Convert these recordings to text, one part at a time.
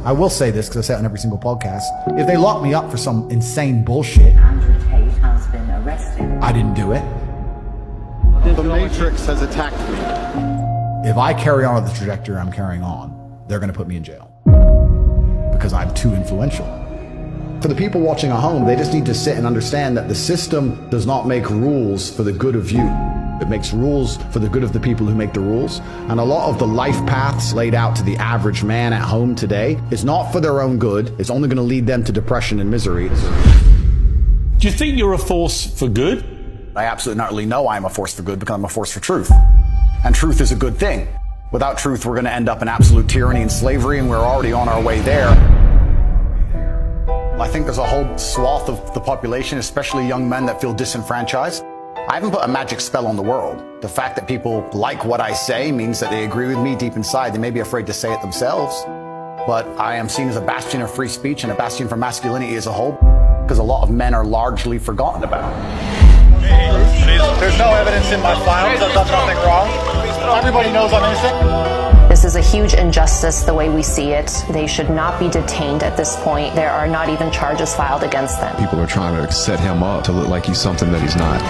I will say this because I say it on every single podcast. If they lock me up for some insane bullshit, Andrew Tate has been arrested. I didn't do it. The Matrix has attacked me. If I carry on with the trajectory I'm carrying on, they're going to put me in jail because I'm too influential. For the people watching at home, they just need to sit and understand that the system does not make rules for the good of you. It makes rules for the good of the people who make the rules. And a lot of the life paths laid out to the average man at home today is not for their own good. It's only going to lead them to depression and misery. Do you think you're a force for good? I absolutely not really know I'm a force for good because I'm a force for truth. And truth is a good thing. Without truth, we're going to end up in absolute tyranny and slavery, and we're already on our way there. I think there's a whole swath of the population, especially young men, that feel disenfranchised. I haven't put a magic spell on the world. The fact that people like what I say means that they agree with me deep inside. They may be afraid to say it themselves, but I am seen as a bastion of free speech and a bastion for masculinity as a whole, because a lot of men are largely forgotten about. There's no evidence in my files. I've done nothing wrong. Everybody knows I'm innocent. This is a huge injustice the way we see it. They should not be detained at this point. There are not even charges filed against them. People are trying to set him up to look like he's something that he's not.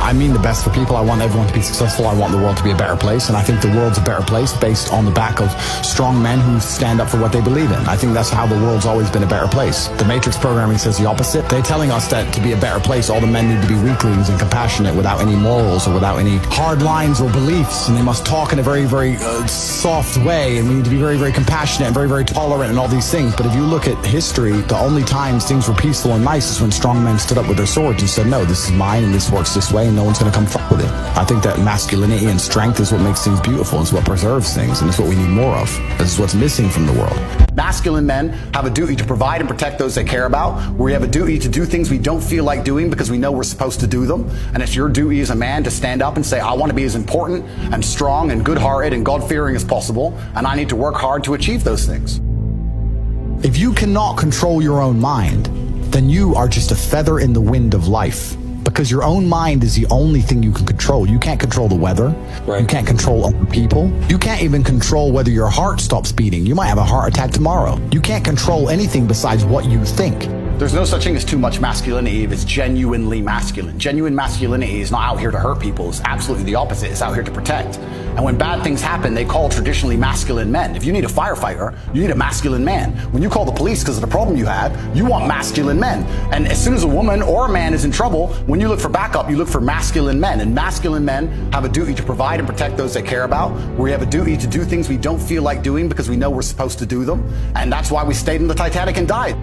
I mean the best for people. I want everyone to be successful. I want the world to be a better place. And I think the world's a better place based on the back of strong men who stand up for what they believe in. I think that's how the world's always been a better place. The Matrix programming says the opposite. They're telling us that to be a better place, all the men need to be weaklings and compassionate without any morals or without any hard lines or beliefs. And they must talk in a very, very soft way. And we need to be very, very compassionate and very, very tolerant and all these things. But if you look at history, the only times things were peaceful and nice is when strong men stood up with their swords and said, no, this is mine and this works this way. And no one's going to come fuck with it. I think that masculinity and strength is what makes things beautiful. It's what preserves things, and it's what we need more of. This is what's missing from the world. Masculine men have a duty to provide and protect those they care about. We have a duty to do things we don't feel like doing because we know we're supposed to do them. And it's your duty as a man to stand up and say, I want to be as important and strong and good-hearted and God-fearing as possible, and I need to work hard to achieve those things. If you cannot control your own mind, then you are just a feather in the wind of life. Because your own mind is the only thing you can control. You can't control the weather. Right. You can't control other people. You can't even control whether your heart stops beating. You might have a heart attack tomorrow. You can't control anything besides what you think. There's no such thing as too much masculinity if it's genuinely masculine. Genuine masculinity is not out here to hurt people. It's absolutely the opposite. It's out here to protect. And when bad things happen, they call traditionally masculine men. If you need a firefighter, you need a masculine man. When you call the police because of the problem you had, you want masculine men. And as soon as a woman or a man is in trouble, when you look for backup, you look for masculine men. And masculine men have a duty to provide and protect those they care about. We have a duty to do things we don't feel like doing because we know we're supposed to do them. And that's why we stayed in the Titanic and died.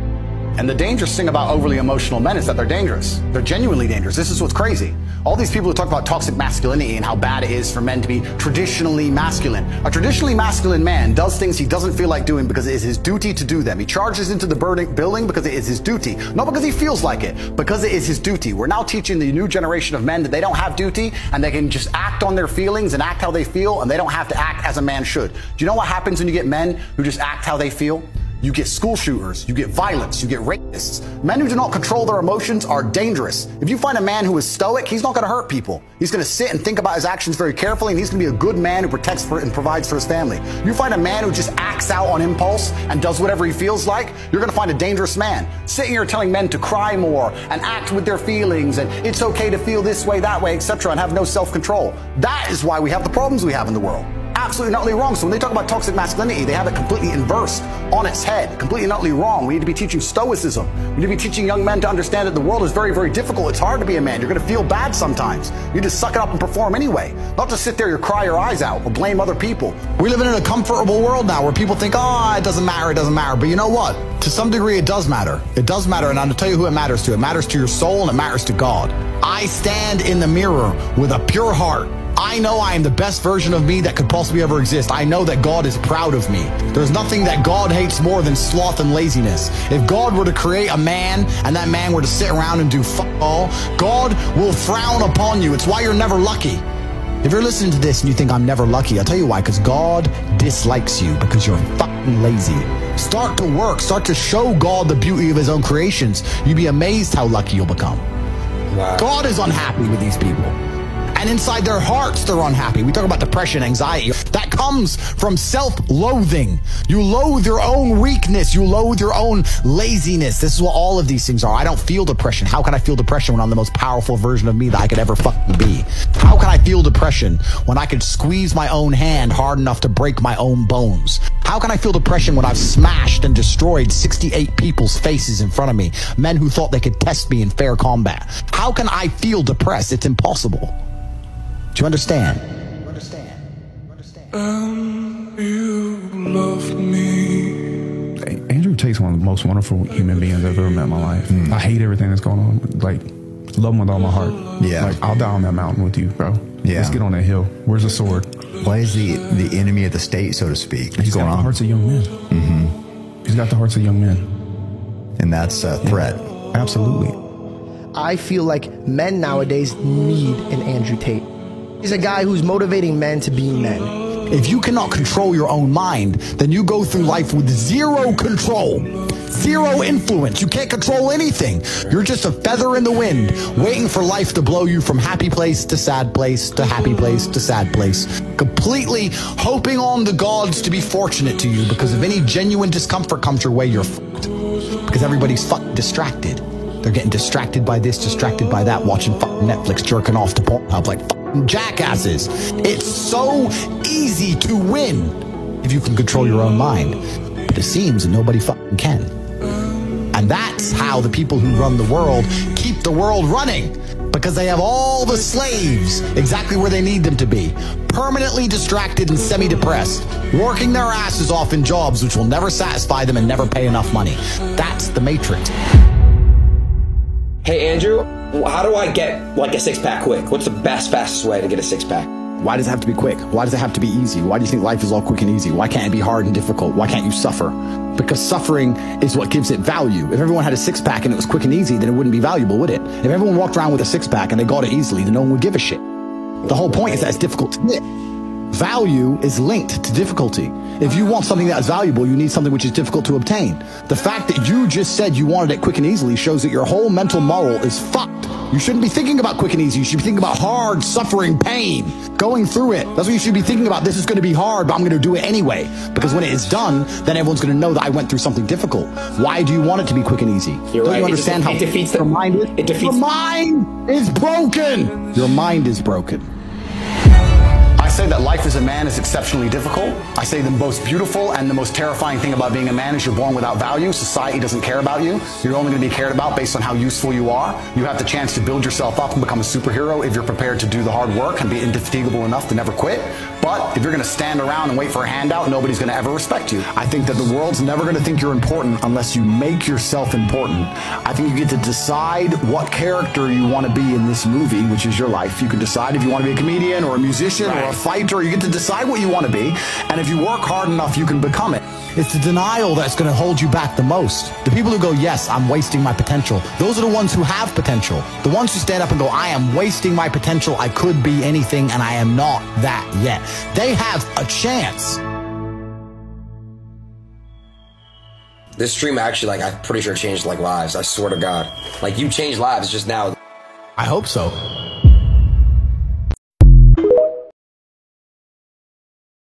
And the dangerous thing about overly emotional men is that they're dangerous. They're genuinely dangerous. This is what's crazy. All these people who talk about toxic masculinity and how bad it is for men to be traditionally masculine. A traditionally masculine man does things he doesn't feel like doing because it is his duty to do them. He charges into the building because it is his duty. Not because he feels like it, because it is his duty. We're now teaching the new generation of men that they don't have duty and they can just act on their feelings and act how they feel, and they don't have to act as a man should. Do you know what happens when you get men who just act how they feel? You get school shooters, you get violence, you get rapists. Men who do not control their emotions are dangerous. If you find a man who is stoic, he's not going to hurt people. He's going to sit and think about his actions very carefully, and he's going to be a good man who protects and provides for his family. You find a man who just acts out on impulse and does whatever he feels like, you're going to find a dangerous man. Sitting here telling men to cry more and act with their feelings and it's okay to feel this way, that way, etc., and have no self-control. That is why we have the problems we have in the world. Absolutely and utterly wrong. So when they talk about toxic masculinity, they have it completely inversed on its head. Completely and utterly wrong. We need to be teaching stoicism. We need to be teaching young men to understand that the world is very, very difficult. It's hard to be a man. You're going to feel bad sometimes. You need to suck it up and perform anyway. Not just sit there and cry your eyes out or blame other people. We live in a comfortable world now where people think, oh, it doesn't matter, it doesn't matter. But you know what? To some degree, it does matter. It does matter, and I'll tell you who it matters to. It matters to your soul, and it matters to God. I stand in the mirror with a pure heart. I know I am the best version of me that could possibly ever exist. I know that God is proud of me. There's nothing that God hates more than sloth and laziness. If God were to create a man and that man were to sit around and do fuck all, God will frown upon you. It's why you're never lucky. If you're listening to this and you think I'm never lucky, I'll tell you why, because God dislikes you because you're fucking lazy. Start to work. Start to show God the beauty of his own creations. You'd be amazed how lucky you'll become. Wow. God is unhappy with these people. And inside their hearts, they're unhappy. We talk about depression, anxiety. That comes from self-loathing. You loathe your own weakness. You loathe your own laziness. This is what all of these things are. I don't feel depression. How can I feel depression when I'm the most powerful version of me that I could ever fucking be? How can I feel depression when I could squeeze my own hand hard enough to break my own bones? How can I feel depression when I've smashed and destroyed 68 people's faces in front of me, men who thought they could test me in fair combat? How can I feel depressed? It's impossible. Do you understand? You love me. Andrew Tate's one of the most wonderful human beings I've ever met in my life. I hate everything that's going on. Like, love him with all my heart. Yeah. Like, I'll die on that mountain with you, bro. Yeah. Let's get on that hill. Where's the sword? Why is the enemy of the state, so to speak? He's got the hearts of young men. He's got the hearts of young men. And that's a threat. Yeah. Absolutely. I feel like men nowadays need an Andrew Tate. He's a guy who's motivating men to be men. If you cannot control your own mind, then you go through life with zero control, zero influence. You can't control anything. You're just a feather in the wind, waiting for life to blow you from happy place to sad place to happy place to sad place, completely hoping on the gods to be fortunate to you, because if any genuine discomfort comes your way, you're fucked. Because everybody's fucking distracted. They're getting distracted by this, distracted by that, watching fucking Netflix, jerking off to Pornhub like fucking jackasses. It's so easy to win if you can control your own mind. But it seems that nobody fucking can. And that's how the people who run the world keep the world running. Because they have all the slaves exactly where they need them to be. Permanently distracted and semi-depressed. Working their asses off in jobs which will never satisfy them and never pay enough money. That's the Matrix. Hey, Andrew, how do I get like a six-pack quick? What's the fastest way to get a six-pack? Why does it have to be quick? Why does it have to be easy? Why do you think life is all quick and easy? Why can't it be hard and difficult? Why can't you suffer? Because suffering is what gives it value. If everyone had a six-pack and it was quick and easy, then it wouldn't be valuable, would it? If everyone walked around with a six-pack and they got it easily, then no one would give a shit. The whole point is that it's difficult to get. Value is linked to difficulty. If you want something that is valuable, you need something which is difficult to obtain. The fact that you just said you wanted it quick and easily shows that your whole mental model is fucked. You shouldn't be thinking about quick and easy. You should be thinking about hard, suffering, pain, going through it. That's what you should be thinking about. This is going to be hard, but I'm going to do it anyway. Because when it is done, then everyone's going to know that I went through something difficult. Why do you want it to be quick and easy? You're Don't right. you understand how it defeats the your mind is? It defeats. Your mind is broken. Your mind is broken. I say that life as a man is exceptionally difficult. I say the most beautiful and the most terrifying thing about being a man is you're born without value. Society doesn't care about you. You're only going to be cared about based on how useful you are. You have the chance to build yourself up and become a superhero if you're prepared to do the hard work and be indefatigable enough to never quit. But if you're going to stand around and wait for a handout, nobody's going to ever respect you. I think that the world's never going to think you're important unless you make yourself important. I think you get to decide what character you want to be in this movie, which is your life. You can decide if you want to be a comedian or a musician or a fighter. You get to decide what you want to be. And if you work hard enough, you can become it. It's the denial that's going to hold you back the most. The people who go, yes, I'm wasting my potential. Those are the ones who have potential. The ones who stand up and go, I am wasting my potential. I could be anything and I am not that yet. They have a chance. This stream actually, like, I'm pretty sure changed like lives. I swear to God. Like, you changed lives just now. I hope so.